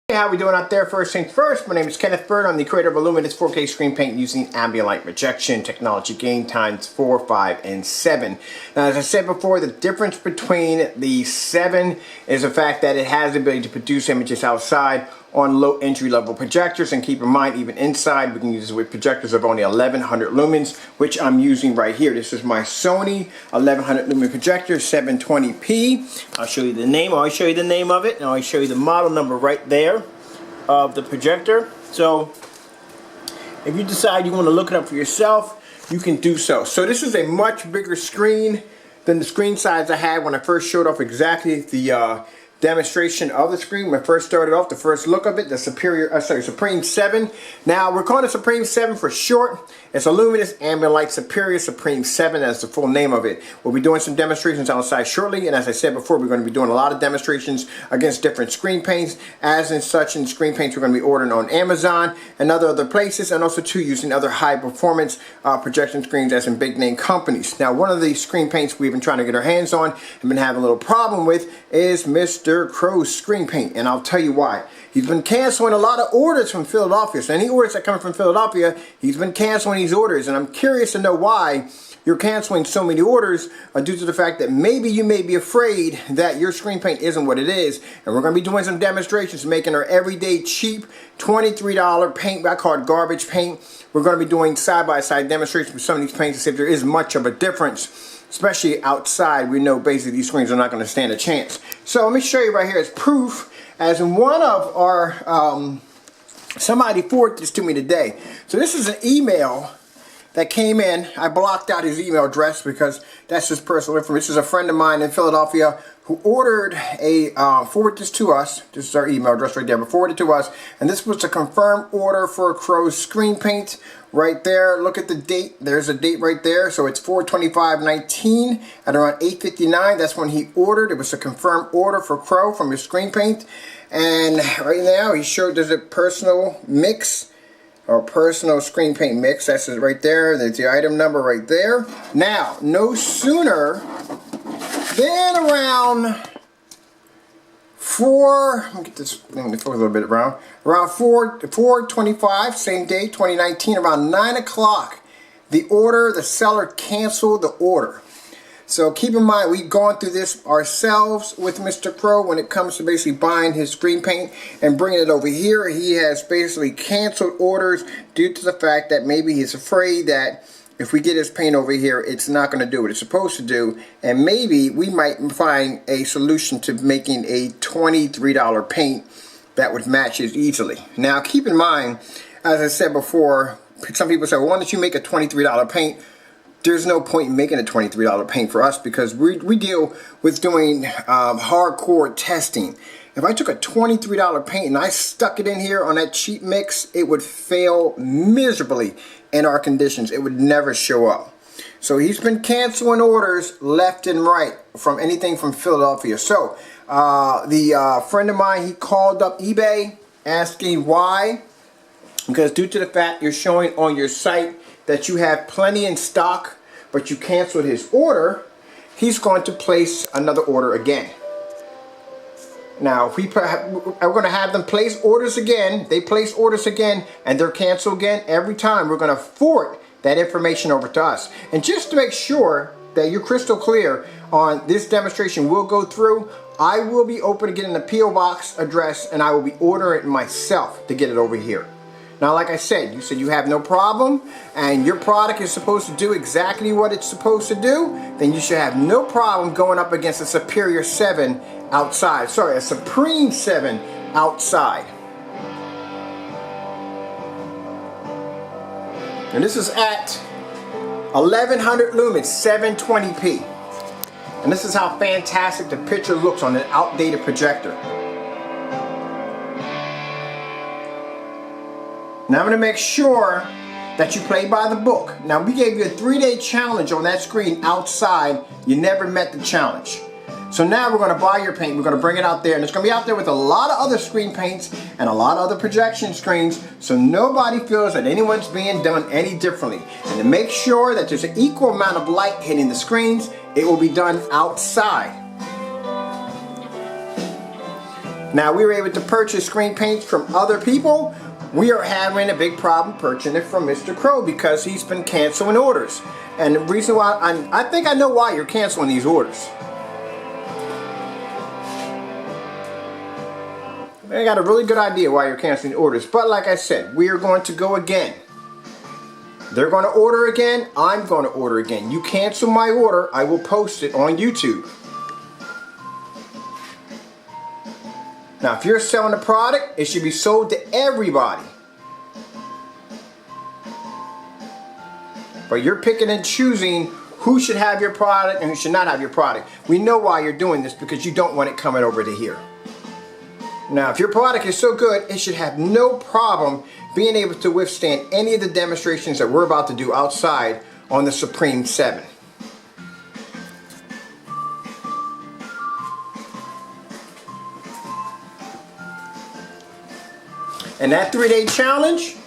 Hey, how we doing out there? First things first, my name is Kenneth Bird. I'm the creator of a luminous 4K screen paint using ambient light rejection technology gain times 4, 5, and 7. Now, as I said before, the difference between the 7 is the fact that it has the ability to produce images outside on low entry level projectors, and keep in mind even inside we can use this with projectors of only 1100 lumens, which I'm using right here. This is my Sony 1100 lumen projector 720p. I'll show you the name. I'll show you the name of it, and I'll show you the model number right there of the projector. So if you decide you want to look it up for yourself, you can do so. So this is a much bigger screen than the screen size I had when I first showed off exactly the demonstration of the screen. When I first started off, the first look of it, the Supreme 7. Now we're calling it Supreme 7 for short. It's a luminous ambient light superior Supreme 7. That's the full name of it. We'll be doing some demonstrations outside shortly, and as I said before, we're going to be doing a lot of demonstrations against different screen paints. As in such, in screen paints we're going to be ordering on Amazon and other places, and also too using other high performance projection screens as in big name companies. Now, one of the screen paints we've been trying to get our hands on and been having a little problem with is Mr. Crow's screen paint, and I'll tell you why. He's been canceling a lot of orders from Philadelphia. So any orders that come from Philadelphia, he's been canceling these orders, and I'm curious to know why you're canceling so many orders due to the fact that maybe you may be afraid that your screen paint isn't what it is. And we're going to be doing some demonstrations making our everyday cheap $23 paint. I call it garbage paint. We're going to be doing side-by-side demonstrations with some of these paints to see if there is much of a difference, especially outside. We know basically these screens are not going to stand a chance. So let me show you right here as proof, as in one of our, somebody forwarded this to me today. So this is an email that came in. I blocked out his email address because that's his personal information. This is a friend of mine in Philadelphia who ordered a, forwarded this to us. This is our email address right there, but forwarded to us. And this was a confirmed order for Crow's screen paint right there. Look at the date. There's a date right there. So it's 4/25/19 at around 8:59. That's when he ordered. It was a confirmed order for Crow from his screen paint. And right now he showed there's a personal mix or personal screen paint mix. That's it right there. There's the item number right there. Now, no sooner than around 4, let me get this, let me focus a little bit around 4/25, same day, 2019, around 9 o'clock, the seller canceled the order. So keep in mind, we've gone through this ourselves with Mr. Crow when it comes to basically buying his screen paint and bringing it over here. He has basically canceled orders due to the fact that maybe he's afraid that if we get his paint over here, it's not going to do what it's supposed to do, and maybe we might find a solution to making a $23 paint that would match it easily. Now keep in mind, as I said before, some people say, well, why don't you make a $23 paint? There's no point in making a $23 paint for us because we deal with doing hardcore testing. If I took a $23 paint and I stuck it in here on that cheap mix, it would fail miserably in our conditions. It would never show up. So he's been canceling orders left and right from anything from Philadelphia. So the friend of mine, he called up eBay asking why, because due to the fact you're showing on your site that you have plenty in stock, but you canceled his order, he's going to place another order again. Now, if we're going to have them place orders again, they place orders again, and they're canceled again, every time we're going to forward that information over to us. And just to make sure that you're crystal clear on this demonstration will go through, I will be open to getting the P.O. Box address, and I will be ordering it myself to get it over here. Now, like I said, you said you have no problem and your product is supposed to do exactly what it's supposed to do, then you should have no problem going up against a Superior 7 outside. Sorry, a Supreme 7 outside. And this is at 1100 lumens, 720p. And this is how fantastic the picture looks on an outdated projector. Now I'm going to make sure that you play by the book. Now we gave you a 3-day challenge on that screen outside. You never met the challenge. So now we're going to buy your paint. We're going to bring it out there, and it's going to be out there with a lot of other screen paints and a lot of other projection screens, so nobody feels that anyone's being done any differently. And to make sure that there's an equal amount of light hitting the screens, it will be done outside. Now, we were able to purchase screen paints from other people. We are having a big problem purchasing it from Mr. Crow because he's been canceling orders. And the reason why, I think I know why you're canceling these orders. I got a really good idea why you're canceling orders. But like I said, we are going to go again. They're going to order again. I'm going to order again. You cancel my order, I will post it on YouTube. Now, if you're selling a product, it should be sold to everybody. But you're picking and choosing who should have your product and who should not have your product. We know why you're doing this, because you don't want it coming over to here. Now, if your product is so good, it should have no problem being able to withstand any of the demonstrations that we're about to do outside on the Supreme 7. And that 3-day challenge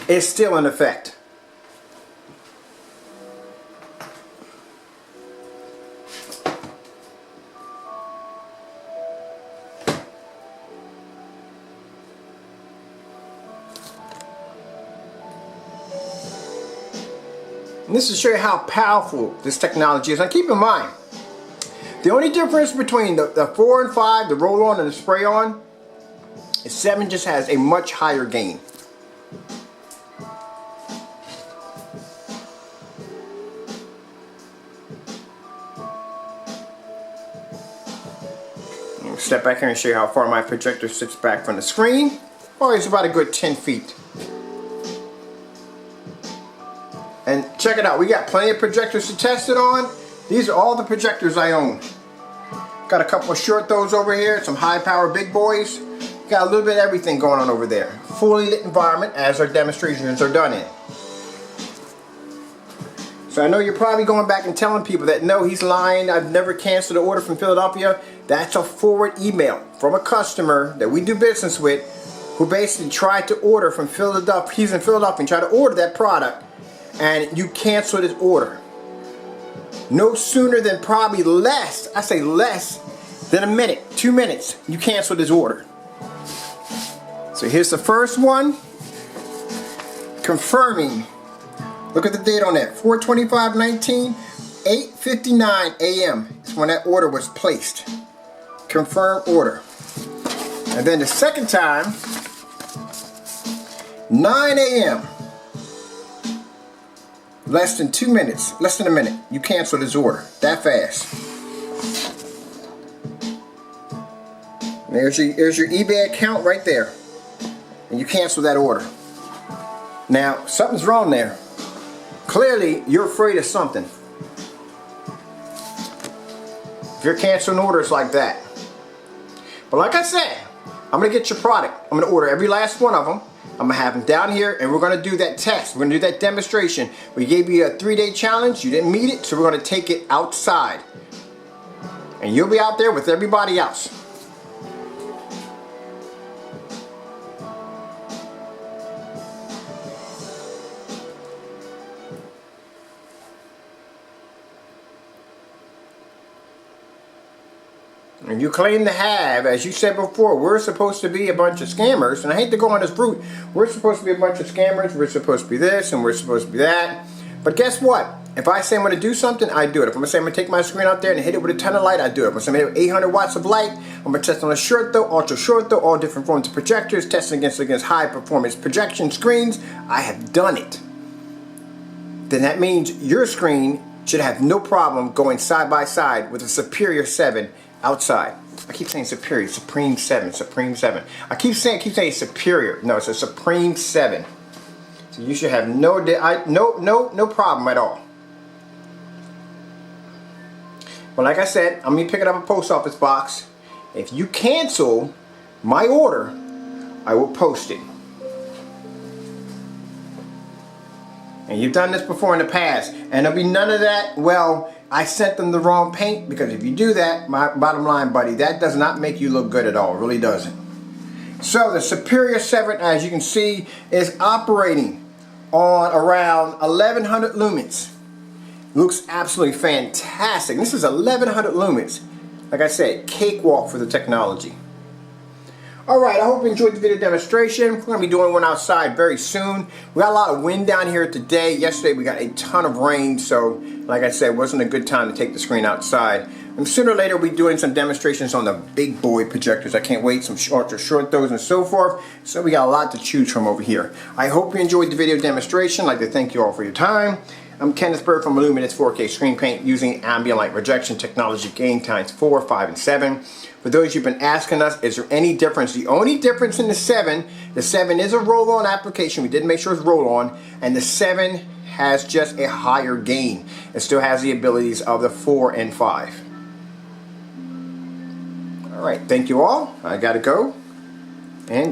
is still in effect. And this is to show you how powerful this technology is. Now keep in mind, the only difference between the 4 and 5, the roll-on and the spray-on, is 7 just has a much higher gain. I'll step back here and show you how far my projector sits back from the screen. Oh, it's about a good 10 feet. And check it out, we got plenty of projectors to test it on. These are all the projectors I own. Got a couple of short throws over here, some high power big boys. Got a little bit of everything going on over there. Fully lit environment as our demonstrations are done in. So I know you're probably going back and telling people that no, he's lying, I've never canceled an order from Philadelphia. That's a forward email from a customer that we do business with who basically tried to order from Philadelphia. He's in Philadelphia and tried to order that product, and you canceled his order. No sooner than probably less, I say less than a minute, 2 minutes, you canceled his order. So here's the first one, confirming. Look at the date on that, 4/25/19, 8:59 a.m. is when that order was placed. Confirm order. And then the second time, 9 a.m. Less than 2 minutes, less than a minute, you canceled his order. That fast. And there's your eBay account right there. And you cancel that order. Now, something's wrong there. Clearly, you're afraid of something. If you're canceling orders like that. But like I said, I'm going to get your product. I'm going to order every last one of them. I'm going to have them down here, and we're going to do that test. We're going to do that demonstration. We gave you a 3-day challenge. You didn't meet it, so we're going to take it outside. And you'll be out there with everybody else. And you claim to have, as you said before, we're supposed to be a bunch of scammers, and I hate to go on this route. We're supposed to be a bunch of scammers, we're supposed to be this, and we're supposed to be that. But guess what? If I say I'm going to do something, I do it. If I'm going to say I'm going to take my screen out there and hit it with a ton of light, I do it. If I'm going to say I'm going to hit 800 watts of light, I'm going to test on a short throw, ultra short throw, all different forms of projectors, testing against high performance projection screens. I have done it. Then that means your screen should have no problem going side by side with a Superior 7 outside. I keep saying Superior, Supreme 7, Supreme 7. I keep saying Superior. No, it's a Supreme 7. So you should have no problem at all. But like I said, I'm going to pick it up a post office box. If you cancel my order, I will post it. And you've done this before in the past, and there'll be none of that, well, I sent them the wrong paint, because if you do that, my bottom line, buddy, that does not make you look good at all. It really doesn't. So the Superior 7, as you can see, is operating on around 1100 lumens. Looks absolutely fantastic. This is 1100 lumens. Like I said, cakewalk for the technology. Alright, I hope you enjoyed the video demonstration. We're going to be doing one outside very soon. We got a lot of wind down here today. Yesterday we got a ton of rain, so like I said, it wasn't a good time to take the screen outside. And sooner or later we'll be doing some demonstrations on the big boy projectors. I can't wait, some short throws and so forth. So we got a lot to choose from over here. I hope you enjoyed the video demonstration. I'd like to thank you all for your time. I'm Kenneth Bird from Luminous 4K Screen Paint using ambient light rejection technology gain times 4, 5, and 7. For those you've been asking us, is there any difference? The only difference in the 7 is a roll-on application. We did make sure it's roll-on, and the 7 has just a higher gain. It still has the abilities of the 4 and 5. Alright, thank you all. I gotta go. And